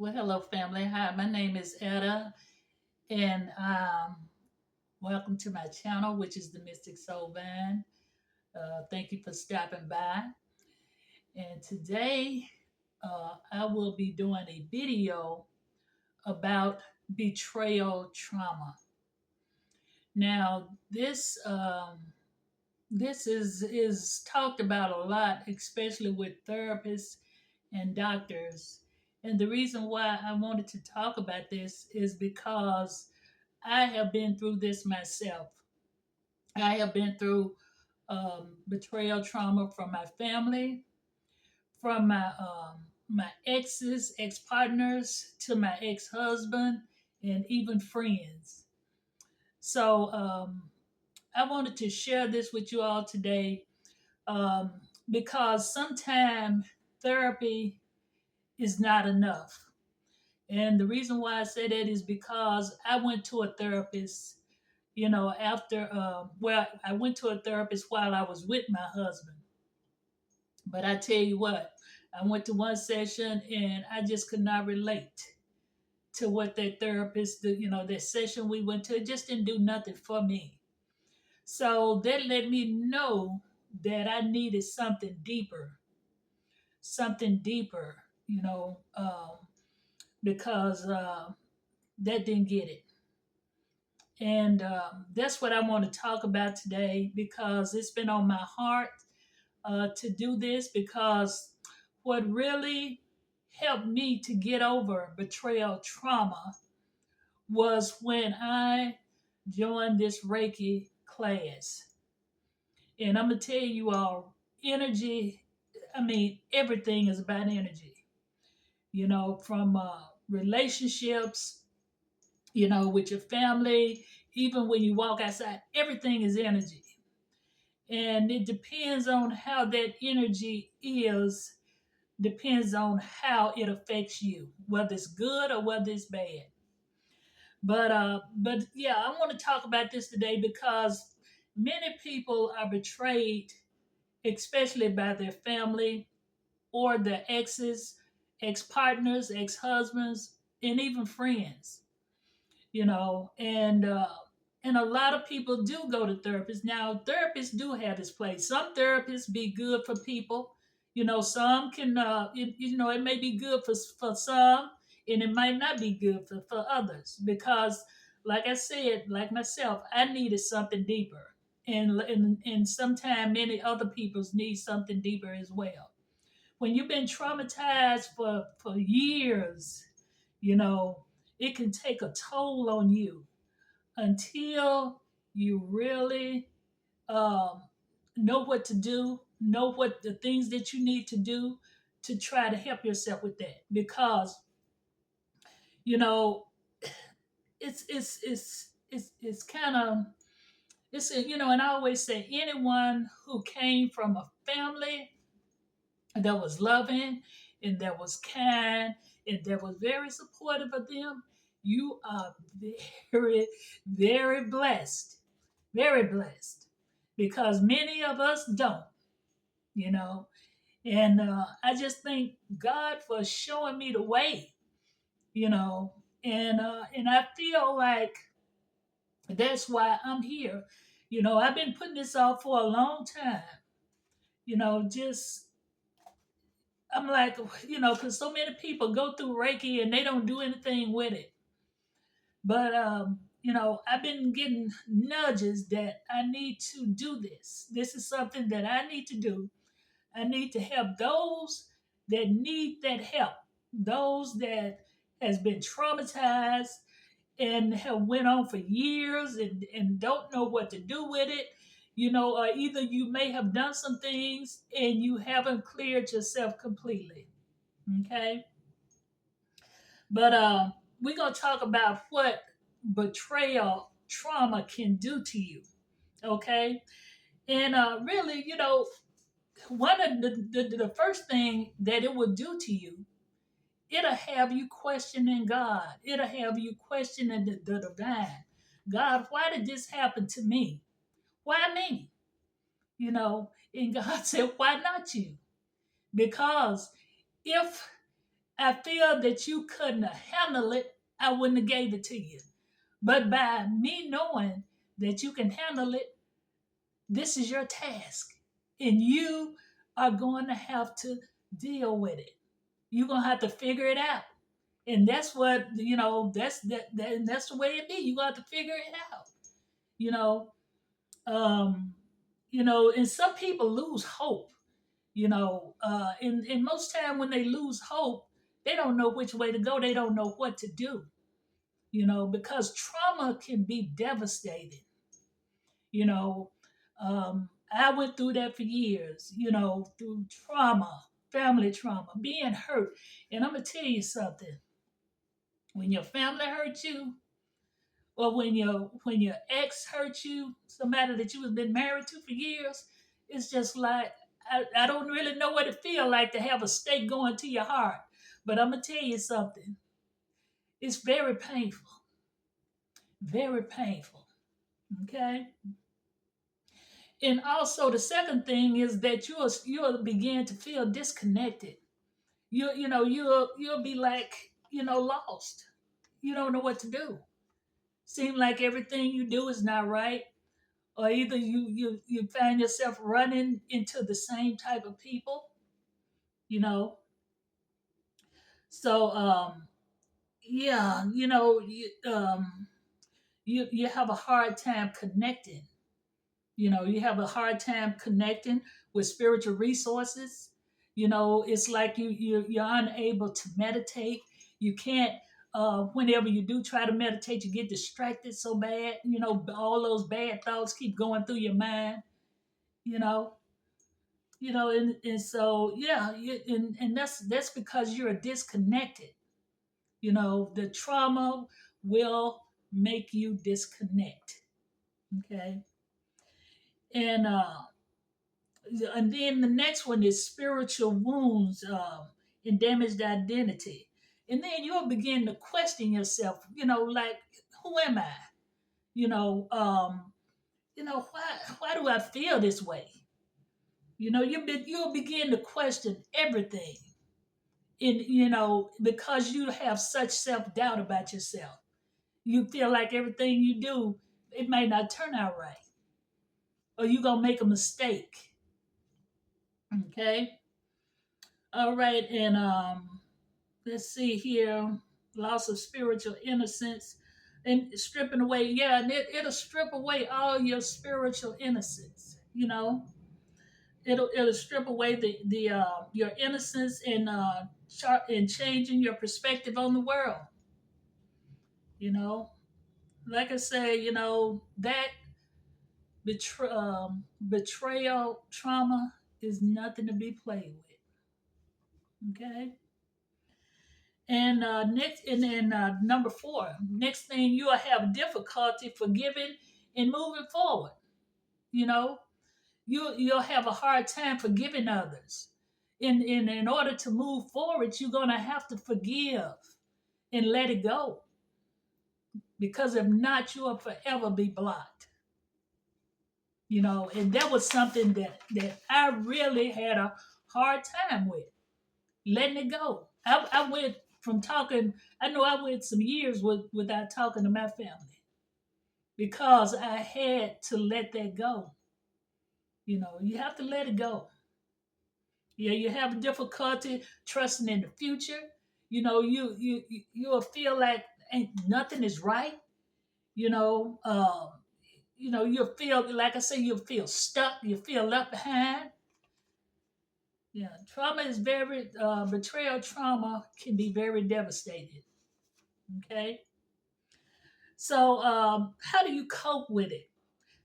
Well, hello, family. Hi, my name is Etta, and welcome to my channel, which is the Mystic Soul Band. Thank you for stopping by. And today, I will be doing a video about betrayal trauma. Now, this is talked about a lot, especially with therapists and doctors. And the reason why I wanted to talk about this is because I have been through this myself. I have been through betrayal trauma from my family, from my exes, ex partners, to my ex husband, and even friends. So I wanted to share this with you all today um, because sometimes therapy is not enough. And the reason why I say that is because I went to a therapist, I went to a therapist while I was with my husband. But I tell you what, I went to one session and I just could not relate to what that therapist, that session we went to, it just didn't do nothing for me. So that let me know that I needed something deeper, because that didn't get it. And that's what I want to talk about today because it's been on my heart to do this because what really helped me to get over betrayal trauma was when I joined this Reiki class. And I'm going to tell you all energy, everything is about energy, from relationships, with your family, even when you walk outside, everything is energy. And it depends on how that energy is, depends on how it affects you, whether it's good or whether it's bad. But yeah, I want to talk about this today because many people are betrayed, especially by their family or their exes, ex-partners, ex-husbands, and even friends. And a lot of people do go to therapists. Now therapists do have its place. Some therapists be good for people. Some can it may be good for some, and it might not be good for others, because like I said, like myself, I needed something deeper. And sometimes many other people's need something deeper as well. When you've been traumatized for years, you know it can take a toll on you until you really um, know what to do, know what the things that you need to do to try to help yourself with that. Because you know it's kind of and I always say anyone who came from a family that was loving and that was kind and that was very supportive of them, you are very, very blessed. Very blessed. Because many of us don't, you know. And I just thank God for showing me the way, you know. And I feel like that's why I'm here. I've been putting this off for a long time. Just I'm like, because so many people go through Reiki and they don't do anything with it. But, I've been getting nudges that I need to do this. This is something that I need to do. I need to help those that need that help, those that has been traumatized and have went on for years and don't know what to do with it. Or either you may have done some things and you haven't cleared yourself completely. Okay. But we're going to talk about what betrayal trauma can do to you. Okay. And really, one of the first thing that it will do to you, it'll have you questioning God. It'll have you questioning the divine. God, why did this happen to me? Why me? And God said, why not you? Because if I feel that you couldn't have handled it, I wouldn't have gave it to you. But by me knowing that you can handle it, this is your task. And you are going to have to deal with it. You're going to have to figure it out. And that's what, that's the way it be. You got to figure it out. You know, um, and some people lose hope. And most time when they lose hope, they don't know which way to go. They don't know what to do. Because trauma can be devastating. You know, I went through that for years. Through trauma, family trauma, being hurt. And I'm gonna tell you something. When your family hurt you, or when your ex hurt you, somebody that you have been married to for years, it's just like I don't really know what it feel like to have a stake going to your heart. But I'm gonna tell you something. It's very painful. Very painful. Okay. And also the second thing is that you'll begin to feel disconnected. You'll be like, lost. You don't know what to do. Seem like everything you do is not right, or either you find yourself running into the same type of people, you know. So yeah, you have a hard time connecting. You have a hard time connecting with spiritual resources. It's like you're unable to meditate. You can't. Whenever you do try to meditate, you get distracted so bad. All those bad thoughts keep going through your mind. You know, and so yeah, and that's because you're disconnected. The trauma will make you disconnect. Okay, and then the next one is spiritual wounds, and damaged identity. And then you'll begin to question yourself, like, who am I? You know, um, why do I feel this way? You'll begin to question everything. And because you have such self-doubt about yourself. You feel like everything you do, it may not turn out right. Or you're gonna make a mistake. Okay. All right, and let's see here, loss of spiritual innocence and stripping away, yeah, and it'll strip away all your spiritual innocence. It'll strip away the your innocence and and changing your perspective on the world. You know, like I say, that betrayal trauma is nothing to be played with. Okay. And then number four, next thing you'll have difficulty forgiving and moving forward. You know, you'll have a hard time forgiving others. In order to move forward, you're gonna have to forgive and let it go. Because if not, you'll forever be blocked. And that was something that I really had a hard time with, letting it go. I went from talking. I know I went some years without talking to my family because I had to let that go. You have to let it go. Yeah, you have difficulty trusting in the future. You'll feel like ain't nothing is right. You know, you'll feel like I say you'll feel stuck. You feel left behind. Yeah, trauma is very betrayal trauma can be very devastating. Okay, so how do you cope with it?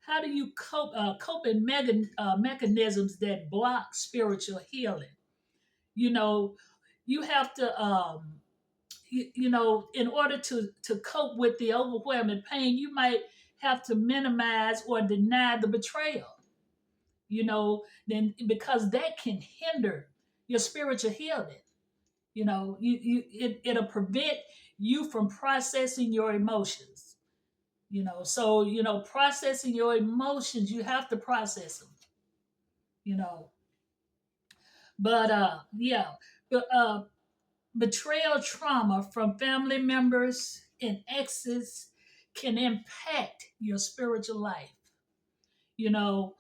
How do you coping mechanisms that block spiritual healing? You know, you have to in order to cope with the overwhelming pain, you might have to minimize or deny the betrayal. Then because that can hinder your spiritual healing. It'll prevent you from processing your emotions. So processing your emotions, you have to process them. you know but yeah, but Betrayal trauma from family members and exes can impact your spiritual life, you know,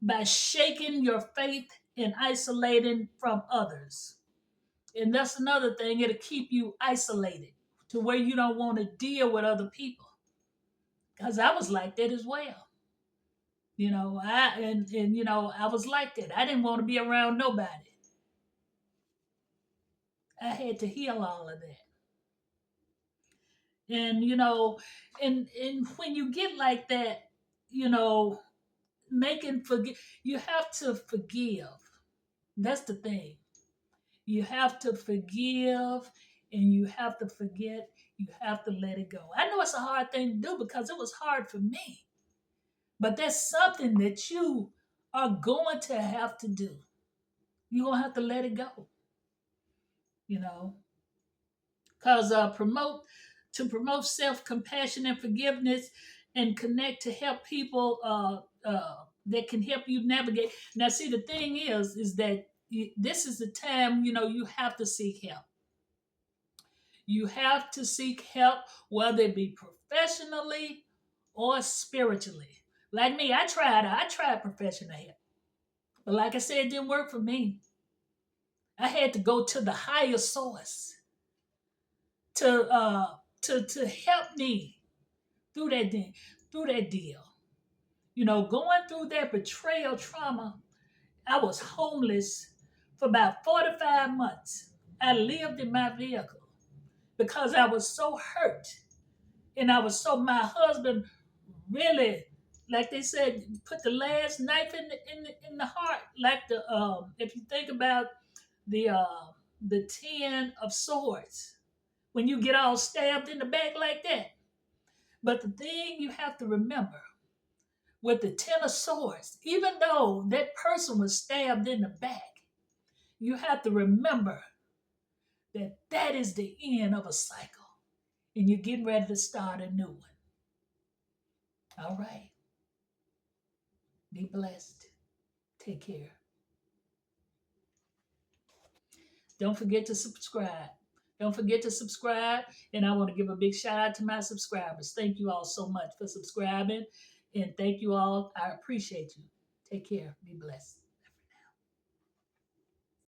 by shaking your faith and isolating from others. And that's another thing, it'll keep you isolated to where you don't want to deal with other people. Because I was like that as well. I was like that. I didn't want to be around nobody. I had to heal all of that. And and when you get like that, you know, making forgive you have to forgive. That's the thing. You have to forgive and you have to forget. You have to let it go. I know it's a hard thing to do because it was hard for me. But that's something that you are going to have to do. You're going to have to let it go, you know, because promote self compassion and forgiveness and connect to help people that can help you navigate. Now, see, the thing is that this is the time, you have to seek help. You have to seek help, whether it be professionally or spiritually. Like me, I tried professional help. But like I said, it didn't work for me. I had to go to the higher source to to help me through that deal. Going through that betrayal trauma, I was homeless for about 45 months. I lived in my vehicle because I was so hurt. And my husband really, like they said, put the last knife in the heart. Like if you think about the uh, the 10 of swords, when you get all stabbed in the back like that. But the thing you have to remember with the 10 of swords, even though that person was stabbed in the back, you have to remember that that is the end of a cycle, and you're getting ready to start a new one. All right. Be blessed. Take care. Don't forget to subscribe. Don't forget to subscribe. And I want to give a big shout out to my subscribers. Thank you all so much for subscribing. And thank you all. I appreciate you. Take care. Be blessed.